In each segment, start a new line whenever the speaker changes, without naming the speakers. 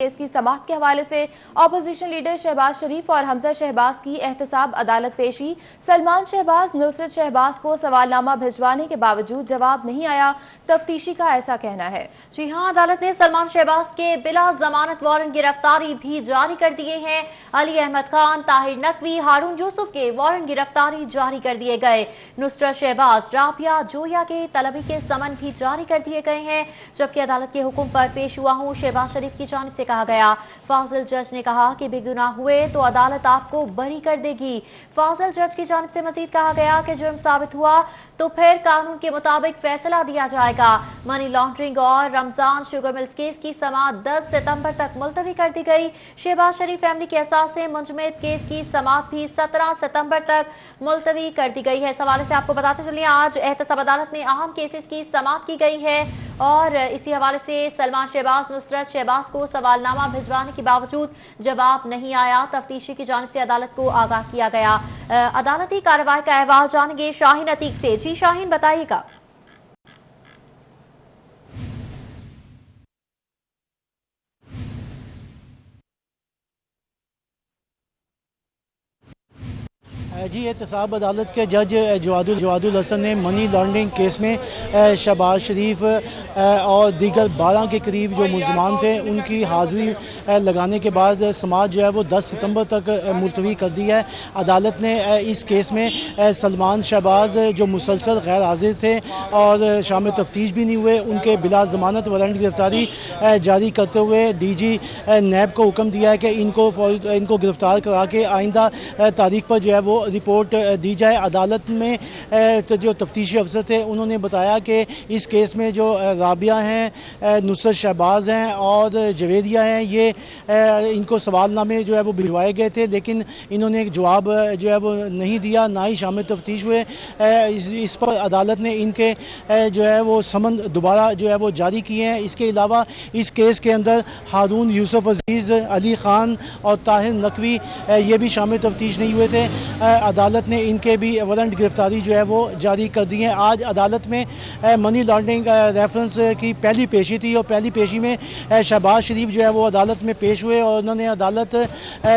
Case की समाअत के हवाले से अपोजिशन लीडर शहबाज शरीफ और हमजा शहबाज की एहतसाब अदालत पेशी। सलमान शहबाज नुसरत शहबाज को सवालनामा भिजवाने के बावजूद जवाब नहीं आया, तफ्तीशी का ऐसा कहना है।
जी हां, अदालत ने सलमान शहबाज के बिला जमानत वारंट गिरफ्तारी भी जारी कर दिए हैं। अली अहमद खान, ताहिर नकवी, हारून यूसुफ के वारंट गिरफ्तारी जारी कर दिए गए। नुसरत शहबाज, राबिया जोया के तलबी के समन भी जारी कर दिए गए हैं। जबकि अदालत के हुक्म पर पेश हुआ हूं, शहबाज शरीफ की जानिब से कहा गया। फाजिल जज ने कहा कि बेगुनाह हुए तो अदालत आपको बरी कर देगी। फाजिल जज की जानिब से मजीद कहा गया कि जुर्म साबित हुआ तो फिर कानून के मुताबिक फैसला दिया जाएगा। मनी लॉन्ड्रिंग और रमजान शुगर मिल्स केस की समाअत 10 सितंबर तक मुलतवी कर दी गई। शहबाज शरीफ फैमिली के एहसास से मुंजमद केस की समाअत भी 17 सितंबर तक मुलतवी कर दी गई है। इस हवाले से आपको बताते चलिए, आज एहतसाब अदालत में अहम केसेस की समाअत की गई है और इसी हवाले से सलमान शहबाज, नुसरत शहबाज को सवालनामा भिजवाने के बावजूद जवाब नहीं आया। तफ्तीशी की जानिब से अदालत को आगाह किया गया। अदालती कार्रवाई का अहवाल जानेंगे शाहीन अतीक से। जी शाहीन, बताइएगा।
जी, एहतसाब अदालत के जज जवादुल हसन ने मनी लॉन्ड्रिंग केस में शहबाज शरीफ और दीगर 12 के करीब जो मुलजमान थे उनकी हाज़िरी लगाने के बाद समाअत जो है वो 10 सितंबर तक मुलतवी कर दी है। अदालत ने इस केस में सलमान शहबाज जो मुसलसल गैर हाजिर थे और शामिल तफ्तीश भी नहीं हुए, उनके बिला ज़मानत वारंट गिरफ्तारी जारी करते हुए DG नैब को हुक्म दिया है कि इनको गिरफ्तार करा के आइंदा तारीख पर जो है वो रिपोर्ट दी जाए। अदालत में तो जो तफ्तीशी अफसर थे उन्होंने बताया कि इस केस में जो राबिया हैं, नुसरत शहबाज हैं और जवेदिया हैं, ये इनको सवालनामे जो है वो भिजवाए गए थे, लेकिन इन्होंने जवाब जो है वो नहीं दिया, ना ही शामिल तफ्तीश हुए। इस पर अदालत ने इनके जो है वो समन दोबारा जो है वो जारी किए हैं। इसके अलावा इस केस के अंदर हारून यूसुफ अजीज़, अली ख़ान और ताहिर नकवी ये भी शामिल तफ्तीश नहीं हुए थे। अदालत ने इनके भी वारंट गिरफ्तारी जो है वो जारी कर दी है। आज अदालत में मनी लॉन्ड्रिंग रेफरेंस की पहली पेशी थी और पहली पेशी में शहबाज शरीफ जो है वो अदालत में पेश हुए और उन्होंने अदालत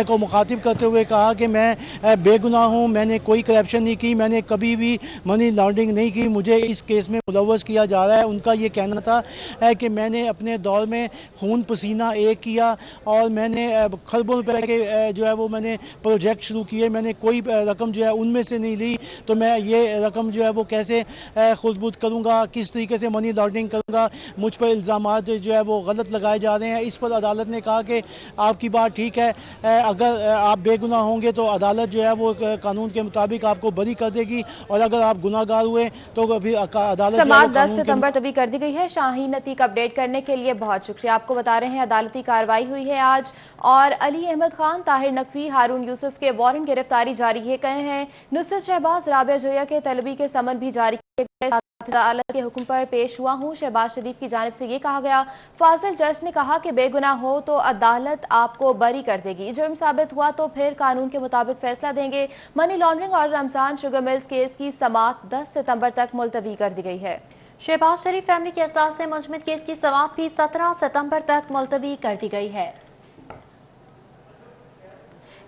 को मुखातिब करते हुए कहा कि मैं बेगुनाह हूँ, मैंने कोई करप्शन नहीं की, मैंने कभी भी मनी लॉन्ड्रिंग नहीं की, मुझे इस केस में मुलव्वस किया जा रहा है। उनका ये कहना था कि मैंने अपने दौर में खून पसीना एक किया और मैंने खरबों रुपए के जो है वो मैंने प्रोजेक्ट शुरू किए, मैंने कोई रकम जो है उनमें से नहीं ली, तो मैं ये रकम जो है वो कैसे खुदबुद करूँगा, किस तरीके से मनी लॉन्ड्रिंग करूँगा, मुझ पर इल्ज़ामात जो है वो गलत लगाए जा रहे हैं। इस पर अदालत ने कहा कि आपकी बात ठीक है, अगर आप बेगुनाह होंगे तो अदालत जो है वो कानून के मुताबिक आपको बरी कर देगी और अगर आप गुनाहगार हुए तो फिर अदालत
समाअत 10 सितंबर तभी कर दी गई है। शाहीन अतीक अपडेट करने के लिए बहुत शुक्रिया। आपको बता रहे हैं अदालती कार्रवाई हुई है आज और अली अहमद खान, ताहिर नकवी, हारून यूसुफ के वारंट गिरफ्तारी जारी किए गए हैं। नुसरत शहबाज, राबिया जोया के तलबी के समन भी जारी किए गए। अदालत के हुक्म पर पेश हुआ हूं, शहबाज शरीफ की जानिब से ये कहा गया। फाजिल जज ने कहा कि बेगुनाह हो तो अदालत आपको बरी कर देगी, जुर्म साबित हुआ तो फिर कानून के मुताबिक फैसला देंगे। मनी लॉन्ड्रिंग और रमजान शुगर मिल्स केस की समाअत 10 सितंबर तक मुलतवी कर दी गई है।
शहबाज शरीफ फैमिली के एहसास से मुंजमद केस की समाअत भी 17 सितंबर तक मुलतवी कर दी गई है।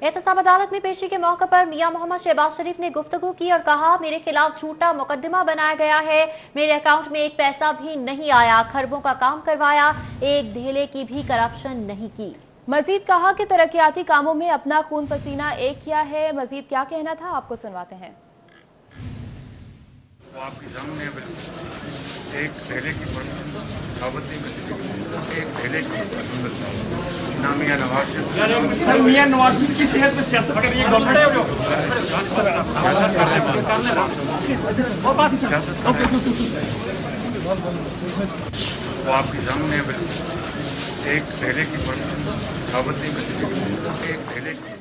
एहतसाब अदालत में पेशी के मौके पर मियां मोहम्मद शहबाज शरीफ ने गुफ्तगू की और कहा, मेरे खिलाफ झूठा मुकदमा बनाया गया है, मेरे अकाउंट में एक पैसा भी नहीं आया, खरबों का काम करवाया, एक धेले की भी करप्शन नहीं की।
मजीद कहा कि तरक्याती कामों में अपना खून पसीना एक किया है। मजीद क्या कहना था, आपको सुनवाते हैं।
आपके सामने एक धेले की एक धेले की मियां नवाज शरीफ की सेहत में सियासत कर रही है गवर्नमेंट, वो आपके सामने एक धेले की एक धेले की।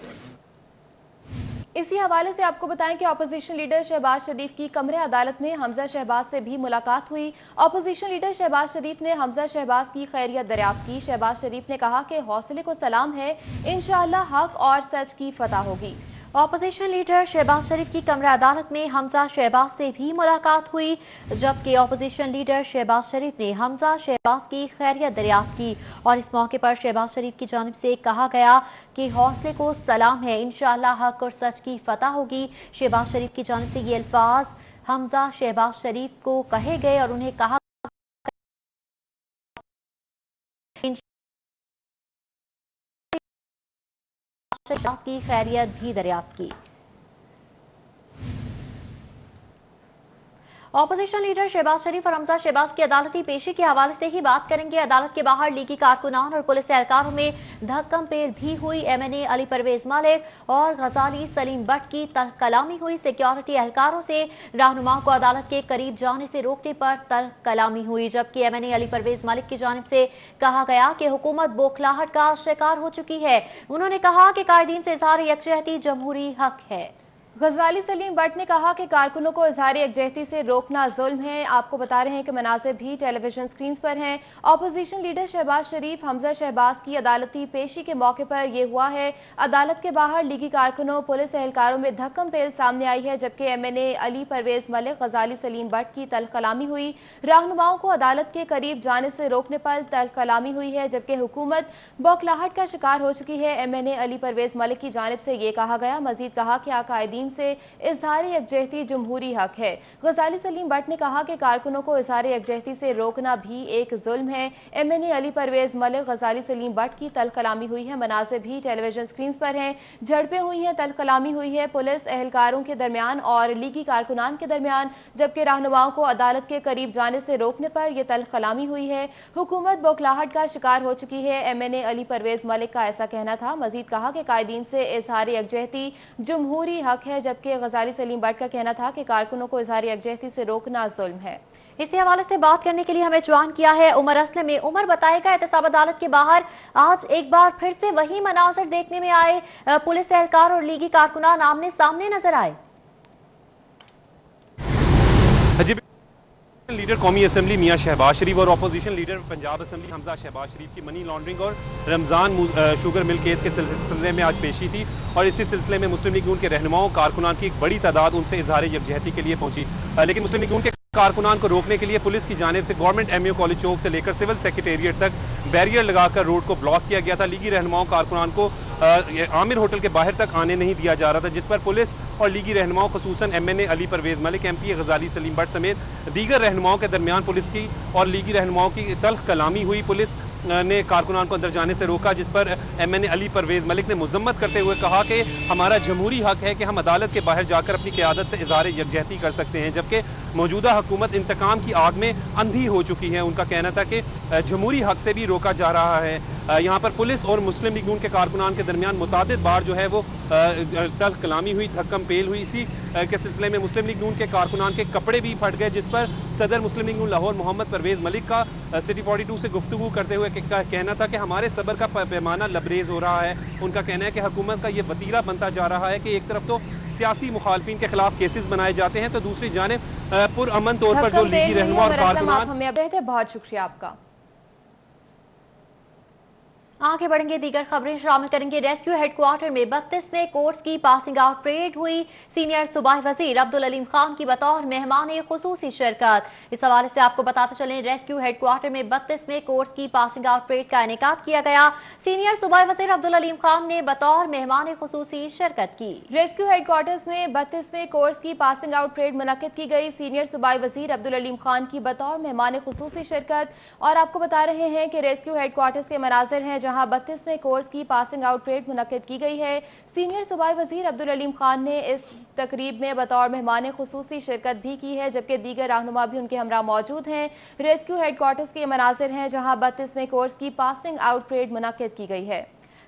इसी हवाले से आपको बताएं कि अपोजिशन लीडर शहबाज शरीफ की कमरे अदालत में हमजा शहबाज से भी मुलाकात हुई। अपोजिशन लीडर शहबाज शरीफ ने हमजा शहबाज की खैरियत दरियाफ्त की। शहबाज शरीफ ने कहा कि हौसले को सलाम है, इंशाअल्लाह हक और सच की फतह होगी।
अपोजिशन लीडर शहबाज शरीफ की कमरा अदालत में हमजा शहबाज से भी मुलाकात हुई, जबकि अपोजिशन लीडर शहबाज शरीफ ने हमजा शहबाज की खैरियत दरियाफ्त की और इस मौके पर शहबाज शरीफ की जानिब से कहा गया कि हौसले को सलाम है, इंशाअल्लाह हक और सच की फतह होगी। शहबाज शरीफ की जानिब से ये अल्फाज हमजा शहबाज शरीफ को कहे गए और उन्हें कहा शहबाज की खैरियत भी दरियाफ्त की। अपोजिशन लीडर शहबाज शरीफ और हमजा शहबाज की अदालती पेशी के हवाले से ही बात करेंगे। अदालत के बाहर लीगी कारकुनान और पुलिस एहलकारों में धक्कम पेल भी हुई। MNA अली परवेज मलिक और गजाली सलीम बट की तल्ख कलामी हुई। सिक्योरिटी एहलकारों से रहनुमाओं को अदालत के करीब जाने से रोकने पर तल्ख कलामी हुई, जबकि MNA अली परवेज मलिक की जानिब से कहा गया कि हुकूमत बौखलाहट का शिकार हो चुकी है। उन्होंने कहा कि कायदीन से इजहार यकजहती जमहूरी हक है।
गजाली सलीम बट ने कहा कि कारकुनों को इजहार यकजहती से रोकना जुल्म है। आपको बता रहे हैं कि मनासिर भी टेलीविजन स्क्रीन पर हैं। अपोजिशन लीडर शहबाज शरीफ हमजा शहबाज की अदालती पेशी के मौके पर यह हुआ है। अदालत के बाहर लीगी कारकुनों पुलिस एहलकारों में धक्कम पेल सामने आई है, जबकि MNA अली परवेज मलिक गजाली सलीम बट की तल्ख कलामी हुई। रहनुमाओं को अदालत के करीब जाने से रोकने पर तल्ख कलामी हुई है, जबकि हुकूमत बौखलाहट का शिकार हो चुकी है। MNA अली परवेज मलिक की जानिब से ये कहा गया। मजीद कहा कि कायदीन से इजहार यकजहती जमहूरी हक है। गजाली सलीम बट ने कहा कि कारकुनों को इजहार यकजहती से रोकना भी एक जुल्म है। MNA अली परवेज मलिक गजाली सलीम बट की तल्ख कलामी हुई है। मनासिर भी टेलीविजन स्क्रीन पर हैं। झड़पें हुई हैं, तल्ख कलामी हुई है पुलिस एहलकारों के दरमियान और लीगी कारकुनान के दरमियान, जबकि रहनुमाओं को अदालत के करीब जाने से रोकने पर यह तल्ख कलामी हुई है। हुकूमत बौखलाहट का शिकार हो चुकी है। MNA अली परवेज मलिक का ऐसा कहना था। मजीद कहा कि कायदीन से इजहार यकजहती जमहूरी हक है, जबकि गजाली सलीम बट का कहना था कि कारकुनों को इजहार यकजहती से रोकना जुल्म है।
इसी हवाले से बात करने के लिए हमें ज्वाइन किया है उमर असलम। में उमर, बताएगा एहतसाब अदालत के बाहर आज एक बार फिर से वही मनाजर देखने में आए, पुलिस एहलकार और लीगी कारकुनान आमने सामने नजर आए।
लीडर कौमी असम्बली मियां शहबाज शरीफ और opposition leader Punjab assembly Hamza Shahbaz Sharif की मनी लॉन्ड्रिंग और रमज़ान शुगर मिल केस के सिलसिले में आज पेशी थी और इसी सिलसिले में मुस्लिम लीग नून के रहनुमाओं कारकुनान की एक बड़ी तादाद उनसे इजहार यकजहती के लिए पहुंची, लेकिन मुस्लिम लीग नून के कारकुनान को रोकने के लिए पुलिस की जानिब से गवर्नमेंट MAO कॉलेज चौक से लेकर सिविल सेक्रेटेरिएट तक बैरियर लगाकर रोड को ब्लॉक किया गया था। लीगी रहनुमाओं कारकुनान को आमिर होटल के बाहर तक आने नहीं दिया जा रहा था, जिस पर पुलिस और लीगी रहनुमाओं खुसूसन MNA अली परवेज मलिक, MP गजाली सलीम बट समेत दीगर रहनुमाओं के दरमियान पुलिस की और लीगी रहनुमाओं की तल्ख कलामी हुई। पुलिस ने कारकुनान को अंदर जाने से रोका, जिस पर MNA अली परवेज मलिक ने मजम्मत करते हुए कहा कि हमारा जमहूरी हक है कि हम अदालत के बाहर जाकर अपनी क़यादत से इजहार यकजहती कर सकते हैं, जबकि मौजूदा हुकूमत इंतकाम की आग में अंधी हो चुकी है। उनका कहना था कि जमहूरी हक से भी रोका जा रहा है। यहाँ पर पुलिस और मुस्लिम लीग नून के कारकुनान के दरमियान मुतादिद बार जो है वो तल्ख कलामी हुई, धक्कम पेल हुई। इसी के सिलसिले में मुस्लिम लीग नून के कारकुनान के कपड़े भी फट गए, जिस पर सदर मुस्लिम लीग नून लाहौर मोहम्मद परवेज मलिक का सिटी 42 से गुफ्तगू करते हुए कहना था कि हमारे सब्र का पैमाना लबरेज हो रहा है। उनका कहना है कि हुकूमत का ये वतीरा बनता जा रहा है कि एक तरफ तो सियासी मुखालफिन के खिलाफ केसेस बनाए जाते हैं, तो दूसरी जानिब पुरअमन तौर पर जो लीगी रहनुमा और कारकुनान।
हमें अपडेट है, बहुत शुक्रिया आपका।
आगे बढ़ेंगे, दीगर खबरें शामिल करेंगे। रेस्क्यू हेडक्वार्टर में 32वें कोर्स की पासिंग आउट परेड हुई। सीनियर सूबाई वजीर अब्दुल अलीम खान की बतौर मेहमान खुसूसी शिरकत। इस हवाले से आपको बताते चलें, रेस्क्यू हेडक्वार्टर में 32वें कोर्स की पासिंग आउट परेड का इनेकाद किया गया। सीनियर सूबाई वजीर अब्दुल अलीम खान ने बतौर मेहमान खुसूसी शिरकत की।
रेस्क्यू हेडक्वार्टर्स में 32वें कोर्स की पासिंग आउट परेड मुनक्किद की गई। सीनियर सूबाई वजीर अब्दुल अलीम खान की बतौर मेहमान खुसूसी शिरकत। और आपको बता रहे हैं कि रेस्क्यू हेडक्वार्टर्स के मनाजिर हैं जहां 32वें कोर्स की पासिंग आउट परेड मुनक्किद की गई है। सीनियर सूबाई वजीर अब्दुल अलीम खान ने इस तकरीब में बतौर मेहमान खुसूसी शिरकत भी की है, जबकि दीगर रहनुमा भी उनके हमरा मौजूद हैं। रेस्क्यू हेडक्वार्टर्स के मनाजिर हैं जहां 32वें कोर्स की पासिंग आउट परेड मुनक्किद की गई है।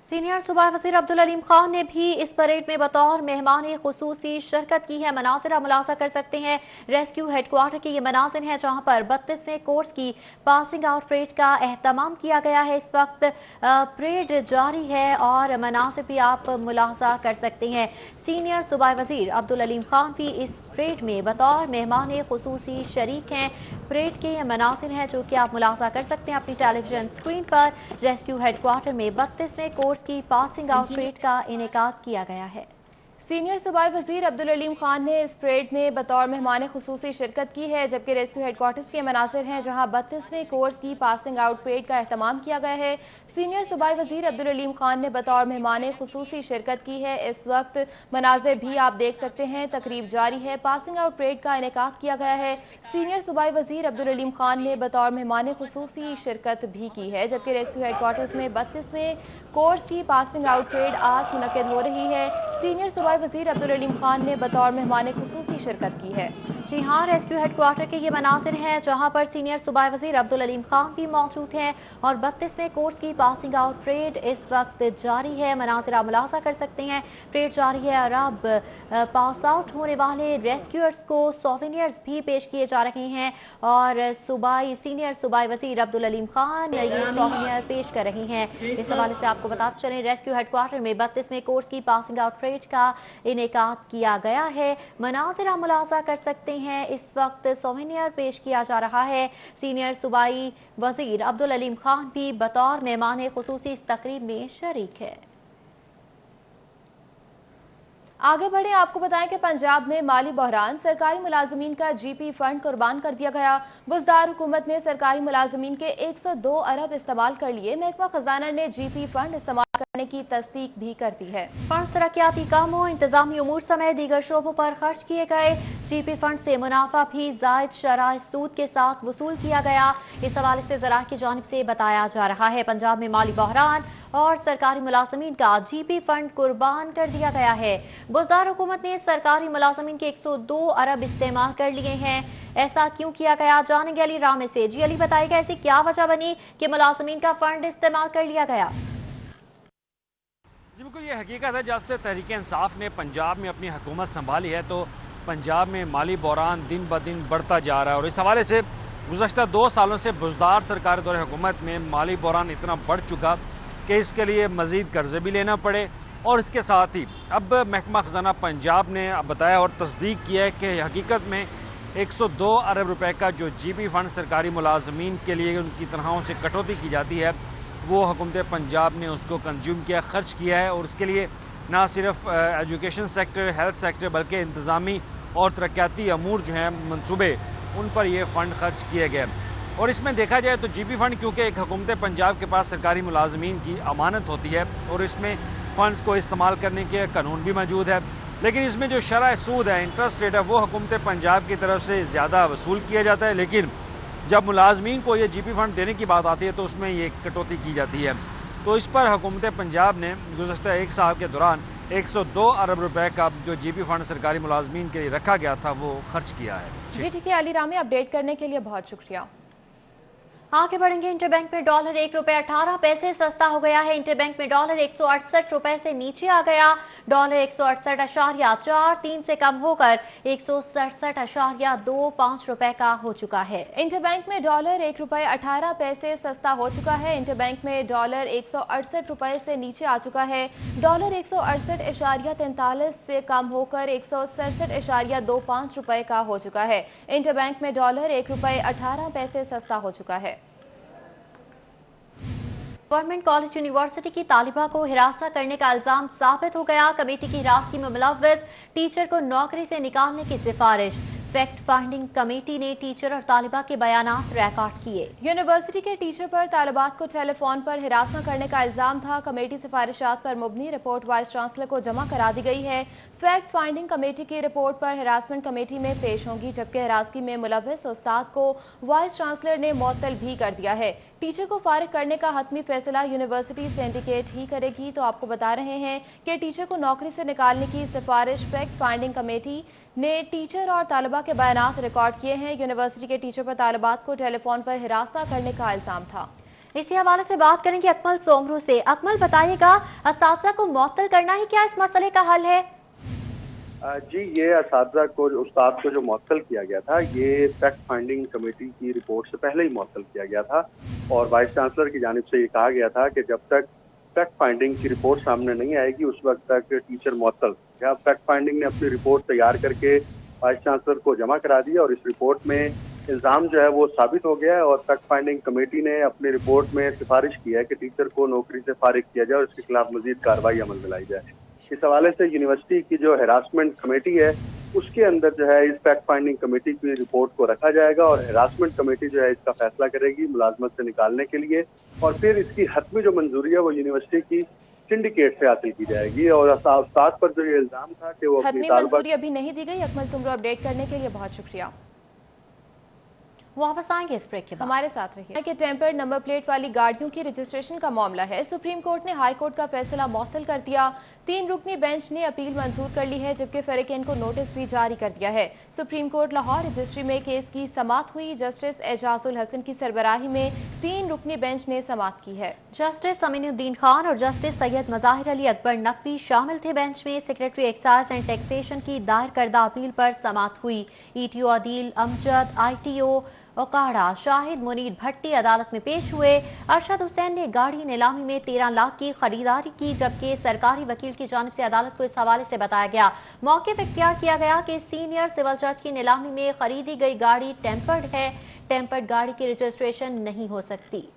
सीनियर सूबाई वज़ीर अब्दुल अलीम खान ने भी इस परेड में बतौर मेहमान खुसूसी शिरकत की है। मनाजिर आप मुलाजा कर सकते हैं, रेस्क्यू हेडक्वार्टर के ये मनाजिर हैं जहाँ पर 32वें कोर्स की पासिंग आउट परेड का एहतमाम किया गया है। इस वक्त परेड जारी है और मनाजिर भी आप मुलाजा कर सकते हैं। सीनियर सूबाई वज़ीर अब्दुल अलीम खान भी इस परेड में बतौर मेहमान खुसूसी शरीक हैं। परेड के ये मनाजिर हैं जो कि आप मुलाजा कर सकते हैं अपनी टेलीविजन स्क्रीन पर। रेस्क्यू हेडक्वार्टर में 32वें कोर्स की पासिंग आउट परेड का इनेकाद किया गया है।
सीनियर सूबाई वजीर अब्दुल अलीम खान ने इस परेड में बतौर मेहमान खुसूसी शिरकत की है, जबकि रेस्क्यू हेडक्वार्टर्स के मनासिर हैं जहां 32वें कोर्स की पासिंग आउट परेड का एहतमाम किया गया है। सीनियर सूबाई वजीर अब्दुल अलीम खान ने बतौर मेहमान खुसूसी शिरकत की है। इस वक्त मनाजिर भी आप देख सकते हैं, तकरीब जारी है, पासिंग आउट परेड का इनेकाद किया गया है। सीनियर सूबाई वजीर अब्दुल अलीम खान ने बतौर मेहमान खुसूसी शिरकत भी की है, जबकि रेस्क्यू हेडक्वार्टर्स में 32वें कोर्स की पासिंग आउट परेड आज मुनक्किद हो रही है। सीनियर सूबाई वजीर अब्दुल अलीम खान ने बतौर मेहमान खुसूसी शिरकत की है।
जी हाँ, रेस्क्यू हेडक्वार्टर के ये मनासिर हैं जहां पर सीनियर सूबाई वजीर अब्दुल अलीम खान भी मौजूद हैं और 32वें कोर्स की पासिंग आउट परेड इस वक्त जारी है। मनासिर आप मुलाजा कर सकते हैं, परेड जारी है और अब पास आउट होने वाले रेस्क्यूअर्स को सोवेनियर्स भी पेश किए जा रहे हैं और सीनियर सूबाई वजीर अब्दुल अलीम खान ये सोवेनियर पेश कर रहे हैं। इस हवाले से आपको बताते चलें, रेस्क्यू हेडक्वार्टर में 32वें कोर्स की पासिंग आउट परेड का इनेकाद किया गया है। मनासिर आप मुलाजा कर सकते हैं, इस वक्त सोवेनियर पेश किया जा रहा है। सीनियर सूबाई वजीर अब्दुल अलीम खान भी बतौर मेहमान खुसूसी इस तकरीब में शरीक है।
आगे बढ़े, आपको बताएं कि पंजाब में माली बहरान, सरकारी मुलाजमीन का जीपी फंड कुर्बान कर दिया गया। बुज़दार हुकूमत ने सरकारी मुलाजमीन के 102 अरब इस्तेमाल कर लिए। महकमा खजाना ने जीपी फंड इस्तेमाल करने की तस्दीक भी कर दी है।
फंड तरक्याती कामों, इंतजामी उमूर समेत दीगर शोबों पर खर्च किए गए। जीपी फंड से मुनाफा भी जायद शरह सूद के साथ वसूल किया गया। इस हवाले से ज़रा की जानिब से बताया जा रहा है, पंजाब में माली बहरान और सरकारी मुलाजमीन का जीपी फंड कुर्बान कर दिया गया है। बुज़दार हुकूमत ने सरकारी मुलाजमीन के 102 अरब इस्तेमाल कर लिए हैं। ऐसा क्यों किया गया, जानेंगे अली रामे से। जी अली, बताइएगा ऐसी क्या वजह बनी कि मुलाजमीन का फंड इस्तेमाल कर लिया गया?
जी बिल्कुल, ये हकीकत है, जब से तहरीक इंसाफ ने पंजाब में अपनी हुकूमत संभाली है तो पंजाब में माली बहरान दिन ब दिन बढ़ता जा रहा है और इस हवाले से गुज़श्ता 2 सालों से बुज़दार सरकार दौरे हुकूमत में माली बहरान इतना बढ़ चुका कि इसके लिए मज़ीद कर्जे भी लेना पड़े और इसके साथ ही अब महकमा खजाना पंजाब ने बताया और तस्दीक किया है कि हकीकत में 102 अरब रुपए का जो जीपी फंड सरकारी मुलाजमीन के लिए उनकी तनख्वाहों से कटौती की जाती है वो हुकूमत पंजाब ने उसको कंज्यूम किया, खर्च किया है और उसके लिए ना सिर्फ एजुकेशन सेक्टर, हेल्थ सेक्टर बल्कि इंतज़ामी और तरक्याती अमूर जो हैं मंसूबे, उन पर ये फ़ंड खर्च किए गए। और इसमें देखा जाए तो जीपी फंड क्योंकि एक हुकूमत पंजाब के पास सरकारी मुलाजमीन की अमानत होती है और इसमें फ़ंड्स को इस्तेमाल करने के कानून भी मौजूद है, लेकिन इसमें जो शरह सूद है, इंटरेस्ट रेट है, वो हुकूमत पंजाब की तरफ से ज़्यादा वसूल किया जाता है। लेकिन जब मुलाजमीन को ये जीपी फंड देने की बात आती है तो उसमें ये कटौती की जाती है। तो इस पर हुकूमत पंजाब ने गुज़श्ता 1 साल के दौरान 102 अरब रुपए का जो जीपी फंड सरकारी मुलाजमीन के लिए रखा गया था वो खर्च किया है।
जी ठीक है अली रामे, अपडेट करने के लिए बहुत शुक्रिया।
आगे बढ़ेंगे, इंटरबैंक में डॉलर 1 रुपये 18 पैसे सस्ता हो गया है। इंटरबैंक में डॉलर 168 रुपए से नीचे आ गया। डॉलर 168.43 से कम होकर 167.25 रुपए का हो चुका है।
इंटरबैंक में डॉलर 1 रुपये 18 पैसे सस्ता हो चुका है। इंटरबैंक में डॉलर 168 रुपए से नीचे आ चुका है। डॉलर 168.43 से कम होकर 167.25 रुपए का हो चुका है। इंटरबैंक में डॉलर 1 रुपये 18 पैसे सस्ता हो चुका है।
गवर्नमेंट कॉलेज यूनिवर्सिटी की तालिबा को हिरासत करने का इल्जाम साबित हो गया। कमेटी की हिरासती में मुलव्वस टीचर को नौकरी से निकालने की सिफारिश। फैक्ट फाइंडिंग कमेटी ने टीचर और तालिबा के बयानात रिकॉर्ड किए।
यूनिवर्सिटी के टीचर पर तालिबात को टेलीफोन पर हिरासत करने का इल्जाम था। कमेटी सिफारिशात पर मुबनी रिपोर्ट वाइस चांसलर को जमा करा दी गई है। फैक्ट फाइंडिंग कमेटी की रिपोर्ट पर हिरासमेंट कमेटी में पेश होंगी, जबकि हिरासती में मुलव्वस उस्ताद को वाइस चांसलर ने मुअत्तल भी कर दिया है। टीचर को फारिग करने का हतमी फैसला यूनिवर्सिटी सिंडिकेट ही करेगी। तो आपको बता रहे हैं कि टीचर को नौकरी से निकालने की सिफारिश फैक्ट फाइंडिंग कमेटी ने टीचर और तालिबा के बयानात रिकॉर्ड किए हैं। यूनिवर्सिटी के टीचर पर तालिबात को टेलीफोन पर हिरासत करने का इल्जाम था।
इसी हवाले से बात करेंगे अकमल सोमरू से। अकमल, बताइएगा असातिज़ा को मुअत्तल करना ही क्या इस मसले का हल है?
जी, ये असातिज़ा को, उस्ताद को जो मुअत्तल किया गया था, ये फैक्ट फाइंडिंग कमेटी की रिपोर्ट से पहले ही मुअत्तल किया गया था और वाइस चांसलर की जानिब से ये कहा गया था कि जब तक फैक्ट फाइंडिंग की रिपोर्ट सामने नहीं आएगी उस वक्त तक टीचर मुअत्तल। जब फैक्ट फाइंडिंग ने अपनी रिपोर्ट तैयार करके वाइस चांसलर को जमा करा दी और इस रिपोर्ट में इल्ज़ाम जो है वो साबित हो गया है और फैक्ट फाइंडिंग कमेटी ने अपनी रिपोर्ट में सिफारिश की है कि टीचर को नौकरी से फारिग किया जाए और इसके खिलाफ मजीद कार्रवाई अमल में लाई जाए। इस हवाले से यूनिवर्सिटी की जो हेरासमेंट कमेटी है उसके अंदर जो है इस फैक्ट फाइंडिंग कमेटी की रिपोर्ट को रखा जाएगा और हेरासमेंट कमेटी जो है इसका फैसला करेगी मुलाजमत से निकालने के लिए, और फिर इसकी हतमी जो मंजूरी है वो यूनिवर्सिटी की सिंडिकेट से हासिल की जाएगी। और उस्ताद पर जो ये इल्जाम था कि वो अपनी
मंजूरी अभी नहीं दी गई। अकमल सुमरो अपडेट करने के लिए बहुत शुक्रिया।
वापस आएंगे इस ब्रेक के बाद।
हमारे साथ रहिए। कि टेम्पर्ड नंबर प्लेट वाली गाड़ियों की रजिस्ट्रेशन का मामला है। सुप्रीम कोर्ट ने हाई कोर्ट का फैसला मुअत्तल कर दिया। 3 रुकनी बेंच ने अपील मंजूर कर ली है, जबकि फरीकैन को नोटिस भी जारी कर दिया है। सुप्रीम कोर्ट लाहौर रजिस्ट्री में केस की समाअत हुई। जस्टिस एजाजुल हसन की सरबराही में 3 रुकनी बेंच ने समाअत की है।
जस्टिस अमीनुद्दीन खान और जस्टिस सैयद मज़ाहिर अली अकबर नकवी शामिल थे। बेंच में सेक्रेटरी एक्साइज एंड टैक्सेशन की दायर करदा अपील पर समाअत हुई। ETO अदील अमजद, ITO ओकाड़ा शाहिद मुनीर भट्टी अदालत में पेश हुए। अरशद हुसैन ने गाड़ी नीलामी में 13 लाख की खरीदारी की, जबकि सरकारी वकील की जानिब से अदालत को इस हवाले से बताया गया। मौक़िफ़ इख्तियार किया गया कि सीनियर सिविल जज की नीलामी में खरीदी गई गाड़ी टेम्पर्ड है। टेम्पर्ड गाड़ी की रजिस्ट्रेशन नहीं हो सकती।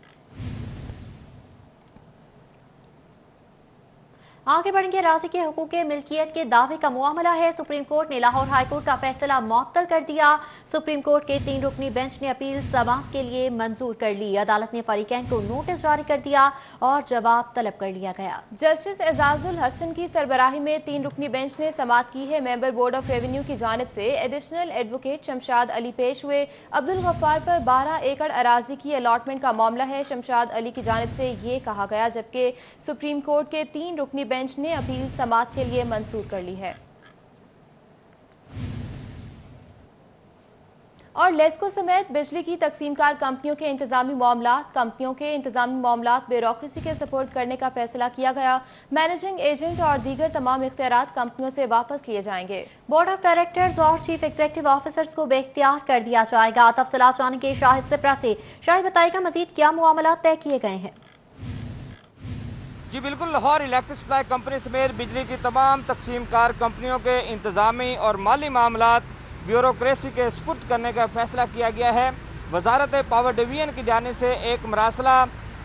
आगे बढ़ेंगे। राज़ी के हुकूक मिल्कियत के दावे का मामला है। सुप्रीम कोर्ट ने लाहौर हाई कोर्ट का फैसला मुअत्तल कर दिया। सुप्रीम कोर्ट के 3 रुकनी बेंच ने अपील समाअत के लिए मंजूर कर ली। अदालत ने फरीकैन को नोटिस जारी कर दिया और जवाब तलब कर लिया गया।
जस्टिस एजाजुल हसन की सरबराही में 3 रुकनी बेंच ने समाअत की है। मेंबर बोर्ड ऑफ रेवेन्यू की जानिब से एडिशनल एडवोकेट शमशाद अली पेश हुए। अब्दुल गफ्फार पर 12 एकड़ अराजी की अलॉटमेंट का मामला है। शमशाद अली की जानिब से ये कहा गया, जबकि सुप्रीम कोर्ट के 3 रुकनी बेंच ने अपील समाअत के लिए मंजूर कर ली है। और लेस्को समेत बिजली की तकसीमकार कंपनियों के इंतजामी मामलात ब्यूरोक्रेसी के सपोर्ट करने का फैसला किया गया। मैनेजिंग एजेंट और दीगर तमाम इख्तियारात कंपनियों से वापस लिए जाएंगे।
बोर्ड ऑफ डायरेक्टर्स और चीफ एग्जीक्यूटिव ऑफिसर्स को बेख्तियार कर दिया जाएगा। तफसीलात जानेंगे शाहिद सिप्रा से। शाहिद, बताएगा मजीद क्या मामला तय किए गए हैं?
जी बिल्कुल, लाहौर इलेक्ट्रिक सप्लाई कंपनी समेत बिजली की तमाम तकसीम कार कंपनियों के इंतजामी और माली मामलात ब्यूरोक्रेसी के सुपुर्द करने का फैसला किया गया है। वजारत पावर डिवीजन की जानिब से एक मरासला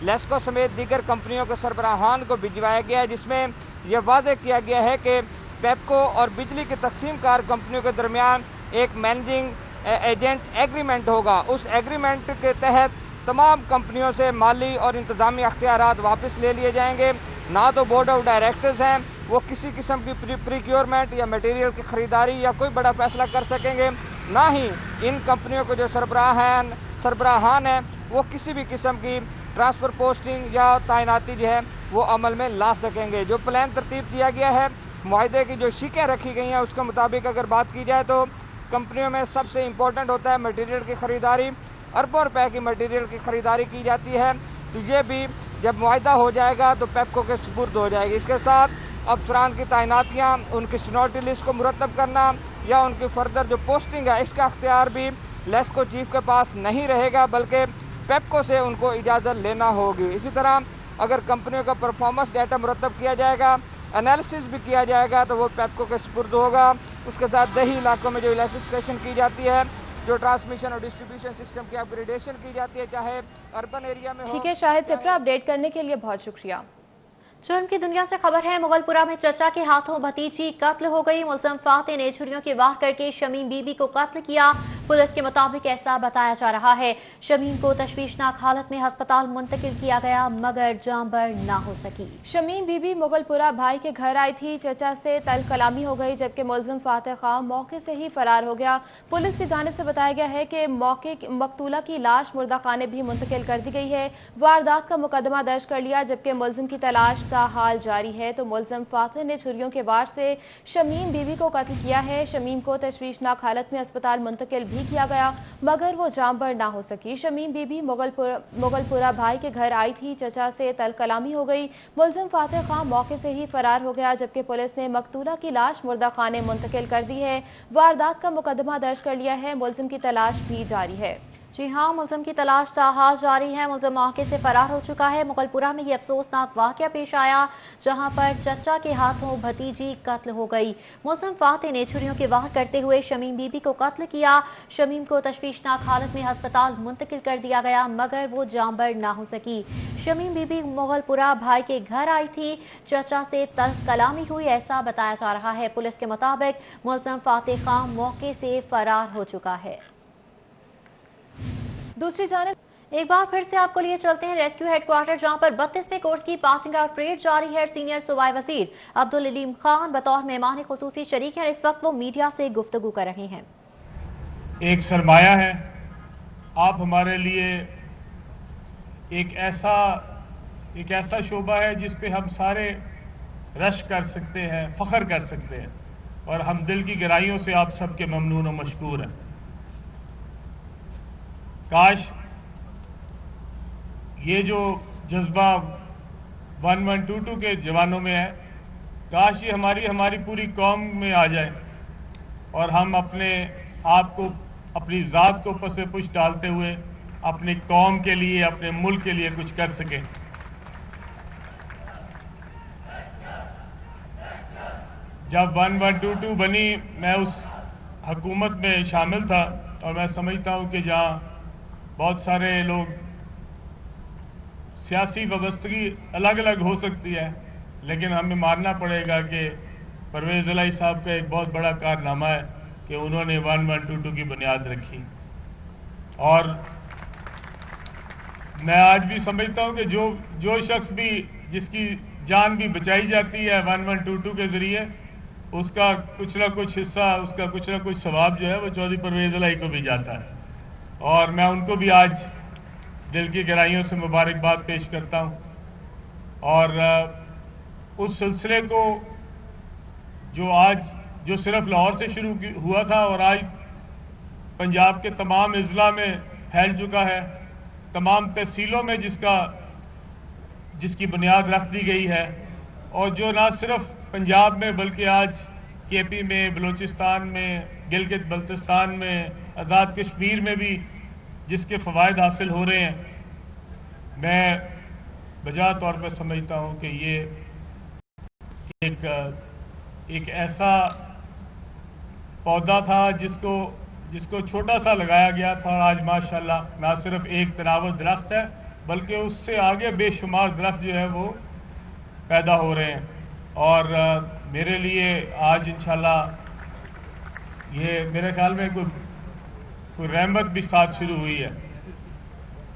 लेस्को समेत दीगर कंपनियों के सरबराहान को भिजवाया गया है, जिसमें यह वादे किया गया है कि पेपको और बिजली की तकसीम कार कंपनियों के दरमियान एक मैनेजिंग एजेंट एग्रीमेंट होगा। उस एग्रीमेंट के तहत तमाम कंपनियों से माली और इंतजामी अख्तियारात वापस ले लिए जाएंगे। ना तो बोर्ड ऑफ डायरेक्टर्स हैं वो किसी किस्म की प्रिक्योरमेंट या मटेरियल की खरीदारी या कोई बड़ा फैसला कर सकेंगे, ना ही इन कंपनियों के जो सरबराहान हैं वो किसी भी किस्म की ट्रांसफ़र पोस्टिंग या तैनाती जो है वो अमल में ला सकेंगे। जो प्लान तरतीब दिया गया है, मुआहदे की जो शिकें रखी गई हैं उसके मुताबिक अगर बात की जाए तो कंपनियों में सबसे इम्पोर्टेंट होता है मटेरियल की खरीदारी। अरबों रुपए की मटेरियल की खरीदारी की जाती है, तो ये भी जब मुआहदा हो जाएगा तो पेपको के सुपुर्द हो जाएगी। इसके साथ अफसरान की तैनातियाँ, उनकी सीनियरिटी लिस्ट को मुरतब करना या उनकी फर्दर जो पोस्टिंग है इसका अख्तियार भी लेस्को चीफ के पास नहीं रहेगा, बल्कि पेपको से उनको इजाज़त लेना होगी। इसी तरह अगर कंपनियों का परफॉर्मेंस डाटा मुरतब किया जाएगा, एनालिसिस भी किया जाएगा, तो वो पेपको के सुपुर्द होगा। उसके साथ दही इलाकों में जो इलेक्ट्रिफिकेशन की जाती है, जो ट्रांसमिशन और डिस्ट्रीब्यूशन सिस्टम की अपग्रेडेशन की जाती है, चाहे अर्बन एरिया में हो।
ठीक है शाहिद सिप्रा, अपडेट करने के लिए बहुत शुक्रिया।
जुर्म की दुनिया से खबर है। मुगलपुरा में चचा के हाथों भतीजी कत्ल हो गई। मुलजम फाते ने छुरियों की वार करके शमीम बीबी को कत्ल किया। पुलिस के मुताबिक ऐसा बताया जा रहा है। शमीम को तशवीशनाक हालत में अस्पताल मुंतकिल किया गया, मगर जान बर ना हो सकी। शमीम बीबी मुगलपुरा भाई के घर आई थी। चचा से तल कलामी हो गई, जबकि मुलजम फाते खान मौके से ही फरार हो गया। पुलिस की जानिब से बताया गया है कि मकतूला की लाश मुर्दा खाने भी मुंतकिल कर दी गई है। वारदात का मुकदमा दर्ज कर लिया, जबकि मुलजिम की तलाश हाल जारी है। तो मुलजिम फातिह ने छुरियों के वार से शमीम बीबी को कत्ल किया है। शमीम को तशवीशनाक हालत में अस्पताल मुंतकिल भी किया गया, मगर वो जान बर ना हो सकी। शमीम बीबी मुगलपुरा भाई के घर आई थी। चचा से तल कलामी हो गई। मुलजिम फातिह खान मौके से ही फरार हो गया, जबकि पुलिस ने मकतूला की लाश मुर्दा खाने मुंतकिल कर दी है। वारदात का मुकदमा दर्ज कर लिया है। मुलजिम की तलाश भी जारी है। जी हाँ, मुलजिम की तलाश ताहाल जारी है। मुलजिम मौके से फरार हो चुका है। मुगलपुरा में ये अफसोसनाक वाक़या पेश आया जहां पर चचा के हाथों भतीजी कत्ल हो गई। मुलजिम फाते ने छुरियों के वार करते हुए शमीम बीबी को कत्ल किया। शमीम को तशवीशनाक हालत में अस्पताल मुंतकिल कर दिया गया मगर वो जांबर ना हो सकी। शमीम बीबी मुगलपुरा भाई के घर आई थी, चचा से तल्ख कलामी हुई ऐसा बताया जा रहा है। पुलिस के मुताबिक मुलजिम फाते खान मौके से फरार हो चुका है।
दूसरी जानिब
एक बार फिर से आपको लिए चलते हैं रेस्क्यू हेडक्वार्टर, जहां पर 32वें कोर्स की पासिंग आउट परेड जारी है। सीनियर सूबाई वजीर अब्दुल अलीम खान बतौर मेहमान खुसूसी शरीक हैं। इस वक्त वो मीडिया से गुफ्तगू कर रहे हैं।
एक सरमाया है, आप हमारे लिए एक ऐसा शोबा है जिस पे हम सारे रश कर सकते हैं, फख्र कर सकते हैं और हम दिल की गहराइयों से आप सबके ममनून और मशकूर हैं। काश ये जो जज्बा 1122 के जवानों में है, काश ये हमारी पूरी कौम में आ जाए और हम अपने आप को, अपनी ज़ात को पसे पुश डालते हुए अपनी कौम के लिए, अपने मुल्क के लिए कुछ कर सकें। जब 1122 बनी, मैं उस हुकूमत में शामिल था और मैं समझता हूँ कि जहाँ बहुत सारे लोग, सियासी वाबस्तगी अलग अलग हो सकती है, लेकिन हमें मानना पड़ेगा कि परवेज़ इलाही साहब का एक बहुत बड़ा कारनामा है कि उन्होंने 1122 की बुनियाद रखी। और मैं आज भी समझता हूँ कि जो शख्स भी, जिसकी जान भी बचाई जाती है 1122 के ज़रिए, उसका कुछ ना कुछ हिस्सा, उसका कुछ ना कुछ सवाब जो है वो चौधरी परवेज़ इलाही को भी जाता है। और मैं उनको भी आज दिल की गहराइयों से मुबारकबाद पेश करता हूँ। और उस सिलसिले को जो सिर्फ लाहौर से शुरू हुआ था और आज पंजाब के तमाम अजला में फैल चुका है, तमाम तहसीलों में जिसकी बुनियाद रख दी गई है, और जो ना सिर्फ पंजाब में बल्कि आज केपी में, बलूचिस्तान में, गिलगित बल्तिस्तान में, आज़ाद कश्मीर में भी जिसके फ़वायद हासिल हो रहे हैं, मैं बजा तौर पर समझता हूँ कि ये एक ऐसा पौधा था जिसको छोटा सा लगाया गया था और आज माशाल्लाह ना सिर्फ एक तनावर दरख्त है बल्कि उससे आगे बेशुमार दरख्त जो है वो पैदा हो रहे हैं। और मेरे लिए आज इंशाल्लाह ये मेरे ख्याल में कोई रहमत भी साथ शुरू हुई है।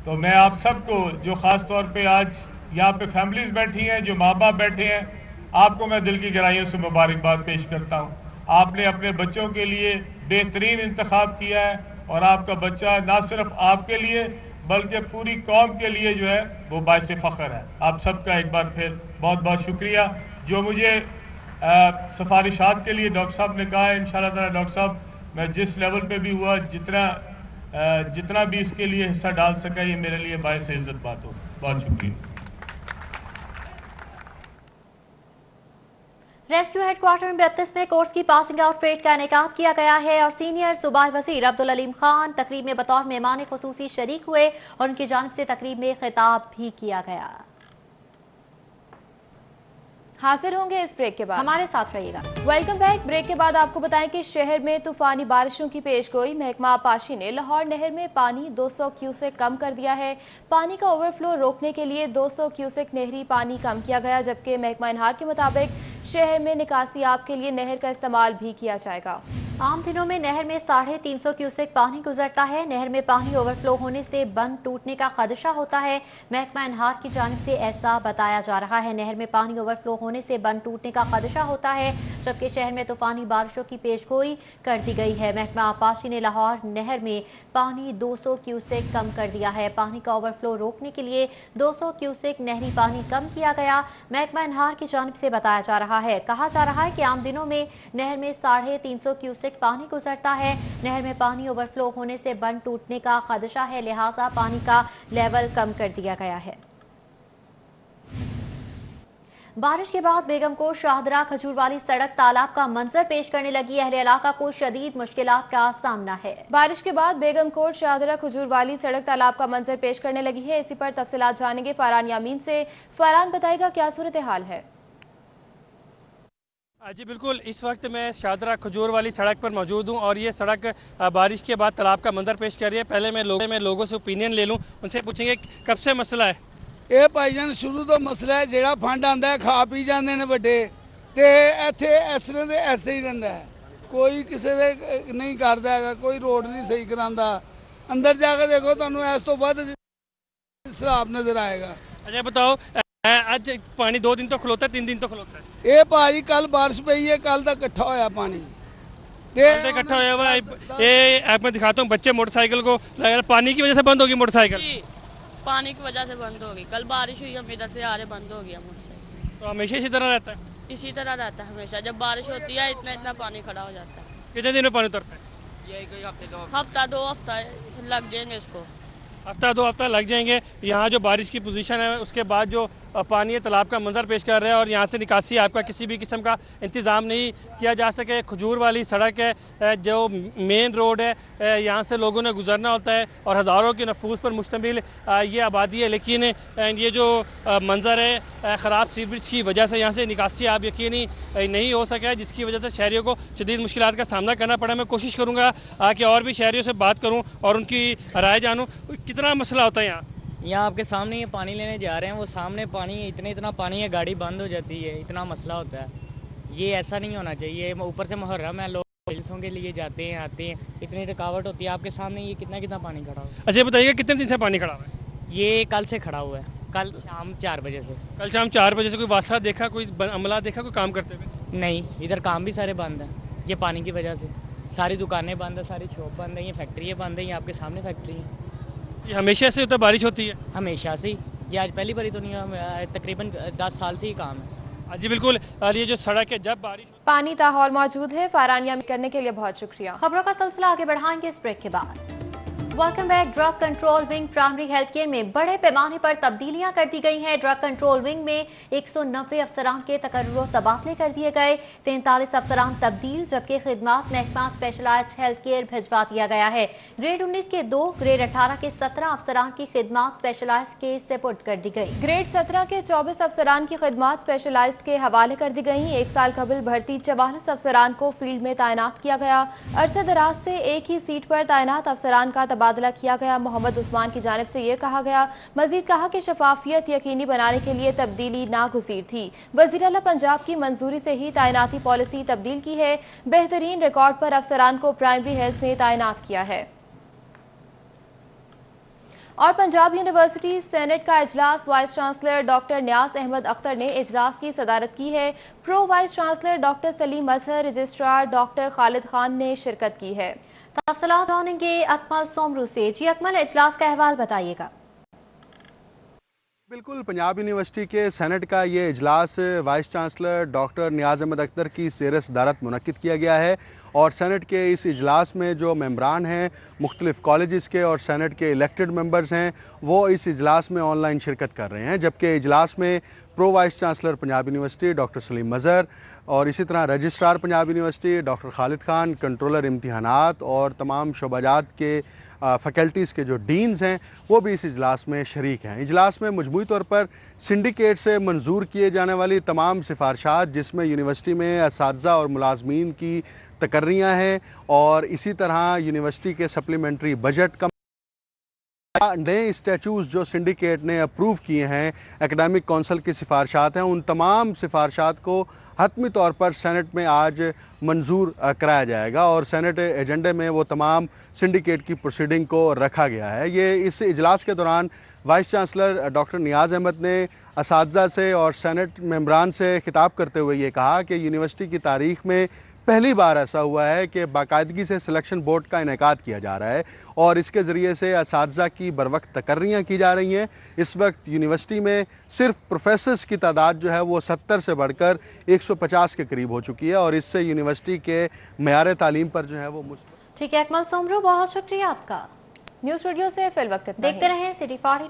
तो मैं आप सबको, जो ख़ास तौर पे आज यहाँ पे फैमिलीज़ बैठी हैं, जो माँ बाप बैठे हैं, आपको मैं दिल की गहराइयों से मुबारकबाद पेश करता हूँ। आपने अपने बच्चों के लिए बेहतरीन इंतखाब किया है और आपका बच्चा ना सिर्फ आपके लिए बल्कि पूरी कौम के लिए जो है वो बाइस फ़ख्र है। आप सबका एक बार फिर बहुत बहुत शुक्रिया। जो मुझे सिफारिशात के लिए डॉक्टर साहब ने कहा है, इंशाअल्लाह ताला डॉक्टर साहब, मैं जिस लेवल पे भी हुआ, जितना भी इसके लिए हिस्सा डाल सका, ये मेरे लिए बाइस इज्जत बात हो। बहुत शुक्रिया।
रेस्क्यू हेडक्वार्टर में 32वें कोर्स की पासिंग आउट परेड का इनेकाद किया गया है और सीनियर सूबाई वजीर अब्दुल अलीम खान तकरीब में बतौर मेहमान खुसूसी शरीक हुए और उनकी जानिब से तकरीब में खिताब भी किया गया।
हाजिर होंगे इस ब्रेक के बाद,
हमारे साथ रहिएगा।
Welcome back. ब्रेक के बाद आपको बताएं कि शहर में तूफानी बारिशों की पेशगोई। महकमा आबपाशी ने लाहौर नहर में पानी 200 क्यूसेक कम कर दिया है। पानी का ओवरफ्लो रोकने के लिए 200 क्यूसेक नहरी पानी कम किया गया, जबकि महकमा इनहार के मुताबिक शहर में निकासियाब के लिए नहर का इस्तेमाल भी किया जाएगा।
आम दिनों में नहर में 350 क्यूसेक पानी गुजरता है। नहर में पानी ओवरफ्लो होने से बंद टूटने का खदशा होता है। महकमा इनहार की जानिब से ऐसा बताया जा रहा है। नहर में पानी ओवरफ्लो होने से बंद टूटने का खदशा होता है, जबकि शहर में तूफानी बारिशों की पेशगोई कर दी गई है। महकमा आबपाशी ने लाहौर नहर में पानी 200 क्यूसेक कम कर दिया है। पानी का ओवरफ्लो रोकने के लिए 200 क्यूसेक नहरी पानी कम किया गया। महकमा इनहार की जानिब से बताया जा रहा है। कहा जा रहा है कि आम दिनों में नहर में 350 क्यूसेक पानी गुजरता है। नहर में पानी ओवरफ्लो होने से बंद टूटने का खदशा है, लिहाजा पानी का लेवल कम कर दिया गया है। बारिश के बाद बेगमकोट शाहदरा खजूरवाली सड़क तालाब का मंजर पेश करने लगी। अहले इलाका को शदीद मुश्किलात का सामना है।
बारिश के बाद बेगमकोट शाहदरा खजूरवाली सड़क तालाब का मंजर पेश करने लगी है। इसी पर तफसीलात जानेंगे फरहान यामीन से। फरहान, बताएगा क्या सूरत हाल है?
जी बिल्कुल, इस वक्त मैं शाहदरा खजूर वाली सड़क पर मौजूद हूँ और ये सड़क बारिश के बाद तालाब का मंजर पेश कर रही है। पहले मैं लोगों से ओपिनियन ले लूँ, उनसे पूछेंगे कब से मसला है।
ਇਹ ਭਾਈਜਾਨ ਸ਼ੁਰੂ ਤੋਂ ਮਸਲਾ ਹੈ, ਜਿਹੜਾ ਫੰਡ ਆਂਦਾ ਹੈ ਖਾ ਪੀ ਜਾਂਦੇ ਨੇ ਵੱਡੇ ਤੇ ਇੱਥੇ ਇਸ ਤਰ੍ਹਾਂ ਦੇ ਐਸੇ ਹੀ ਰਹਿੰਦਾ ਹੈ। ਕੋਈ ਕਿਸੇ ਦੇ ਨਹੀਂ ਕਰਦਾ ਹੈਗਾ, ਕੋਈ ਰੋਡ ਨਹੀਂ ਸਹੀ ਕਰਾਂਦਾ। ਅੰਦਰ ਜਾ ਕੇ ਦੇਖੋ, ਤੁਹਾਨੂੰ ਇਸ ਤੋਂ ਵੱਧ ਹਿਸਾਬ ਨਜ਼ਰ ਆਏਗਾ।
अच्छा बताओ, आज पानी 2 दिन तो खलोता है, 3 दिन तो खलोता है?
ਇਹ ਭਾਜੀ ਕੱਲ ਬਾਰਿਸ਼ ਪਈ ਹੈ, ਕੱਲ ਦਾ ਇਕੱਠਾ ਹੋਇਆ ਪਾਣੀ
इकट्ठा हुआ हुआ है। ये आप मैं दिखाता हूँ, बच्चे मोटरसाइकिल को लगा, पानी की वजह से बंद होगी मोटरसाइकिल।
पानी की वजह से बंद होगी, कल बारिश हुई, हम इधर से आ रहे बंद हो गया मोटरसाइकिल।
तो हमेशा इसी तरह रहता है?
इसी तरह रहता है हमेशा, जब बारिश होती है इतना पानी खड़ा हो जाता है।
कितने दिन में पानी उतरता है?
यही कोई हफ्ता 2 हफ्ता लग जाएंगे इसको।
हफ्ता 2 हफ्ता लग जाएंगे। यहाँ जो बारिश की पोजीशन है उसके बाद जो पानी है तालाब का मंजर पेश कर रहा है और यहाँ से निकासी आपका किसी भी किस्म का इंतज़ाम नहीं किया जा सके। खजूर वाली सड़क है जो मेन रोड है, यहाँ से लोगों ने गुजरना होता है और हज़ारों के नफूस पर मुश्तमिल ये आबादी है। लेकिन ये जो मंजर है ख़राब सीवरेज की वजह से यहाँ से निकासी आप यकीनी नहीं हो सका है, जिसकी वजह से शहरियों को शदीद मुश्किलात का सामना करना पड़ा। मैं कोशिश करूँगा कि और भी शहरियों से बात करूँ और उनकी राय जानूँ। कितना मसला होता है
यहाँ आपके सामने ये पानी लेने जा रहे हैं, वो सामने पानी इतना पानी है, गाड़ी बंद हो जाती है, इतना मसला होता है। ये ऐसा नहीं होना चाहिए। ऊपर से मुहर्रम है, लोग हिल्सों के लिए जाते हैं आते हैं, इतनी रुकावट होती है। आपके सामने ये कितना पानी खड़ा हुआ है।
अच्छा बताइए, कितने दिन से पानी खड़ा हुआ है?
ये कल से खड़ा हुआ है, कल शाम 4 बजे से।
कल शाम 4 बजे से कोई वास्ता देखा, कोई अमला देखा, कोई काम करते हुए?
नहीं, इधर काम भी सारे बंद हैं, ये पानी की वजह से। सारी दुकानें बंद है, सारी शॉप बंद है, ये फैक्ट्रियाँ बंद है, ये आपके सामने फैक्ट्री है।
ये हमेशा से होता बारिश होती है?
हमेशा से ही, ये आज पहली बारी तो नहीं है, तकरीबन 10 साल से ही काम है।
जी बिल्कुल, ये जो सड़क है जब बारिश
पानी ताहौल मौजूद है। फरहान यामीन करने के लिए बहुत शुक्रिया।
खबरों का सिलसिला आगे बढ़ाएंगे इस ब्रेक के बाद। Welcome back. Drug control wing primary health care में बड़े पैमाने पर तब्दीलियां कर दी गई हैं। ड्रग कंट्रोल विंग में 190 अफसरान के तकर्रुर तबादले कर दिए गए। 43 अफसरान तब्दील, जबकि खिदमात महकमा स्पेशलाइज्ड हेल्थ केयर भिजवा दिया गया है। ग्रेड 19 के 2, ग्रेड 18 के 17 अफसरान की खिदमात स्पेशलाइज्ड के सुपुर्द कर दी गई।
ग्रेड 17 के 24 अफसरान की खिदमात स्पेशलाइज्ड के हवाले कर दी गई। 1 साल कबल भर्ती 44 अफसरान को फील्ड में तैनात किया गया। अरसे दराज से एक ही सीट पर तैनात अफसरान का तबादला किया गया। मोहम्मद उस्मान की जानिब से ये कहा गया, मजीद कहा कि शफाफियत यकीनी बनाने के लिए तब्दीली नागुज़ीर थी। वज़ीर आला पंजाब की मंजूरी से ही तैनाती पॉलिसी तब्दील की है। बेहतरीन रिकॉर्ड पर अफसरान को प्राइमरी हेल्थ में तैनात किया है। और पंजाब यूनिवर्सिटी सेनेट का इजलास वाइस चांसलर डॉक्टर नियाज अहमद अख्तर ने इजलास की सदारत की है। Pro vice chancellor doctor Saleem Azhar, registrar doctor Khalid Khan ने शिरकत की है।
तफसीलात जानेंगे अकमल सोमरू से। जी अकमल, इजलास का अहवाल बताइएगा।
बिल्कुल, पंजाब यूनिवर्सिटी के सेनेट का ये इजलास वाइस चांसलर डॉक्टर नियाज अहमद अख्तर की ज़ेर सदारत मुनक्किद किया गया है और सेनेट के इस इजलास में जो मेंबरान हैं मुख्तलिफ़ कॉलेजेस के और सेनेट के इलेक्टेड मेंबर्स हैं वो इस इजलास में ऑनलाइन शिरकत कर रहे हैं। जबकि इजलास में pro vice chancellor Punjab university doctor Saleem Azhar और इसी तरह registrar Punjab university doctor Khalid Khan, controller इम्तिहानात और तमाम शोबाजात के फ़ैकल्टीज़ के जो डीन्स हैं वो भी इस इजलास में शरीक हैं। इजलास में मजमूई तौर पर सिंडिकेट से मंजूर किए जाने वाली तमाम सिफारशात, जिसमें यूनिवर्सिटी में असातिज़ा और मुलाजमीन की तकर्रियाँ हैं और इसी तरह यूनिवर्सिटी के सप्लीमेंट्री बजट का नए स्टैचूज़ जो सिंडिकेट ने अप्रूव किए हैं, एकेडमिक कौंसिल की सिफारशात हैं, उन तमाम सिफारशात को हतमी तौर पर सेनेट में आज मंजूर कराया जाएगा और सेनेट एजेंडे में वो तमाम सिंडिकेट की प्रोसीडिंग को रखा गया है। ये इस इजलास के दौरान वाइस चांसलर डॉक्टर नियाज अहमद ने असातिज़ा से और सेनेट मेंबरान से खिताब करते हुए ये कहा कि यूनिवर्सिटी की तारीख़ में पहली बार ऐसा हुआ है कि बाकायदगी से सिलेक्शन बोर्ड का इनेकाद किया जा रहा है और इसके ज़रिए से असातिज़ा की बरवक्त तकर्रियाँ की जा रही हैं। इस वक्त यूनिवर्सिटी में सिर्फ प्रोफेसर्स की तादाद जो है वो 70 से बढ़कर 150 के करीब हो चुकी है और इससे यूनिवर्सिटी के मयार तालीम पर जो है वो
ठीक है अकमल सोमरू, बहुत शुक्रिया आपका।
न्यूज़ स्टूडियो से फिल वक्त
देखते रहें सिटी 42।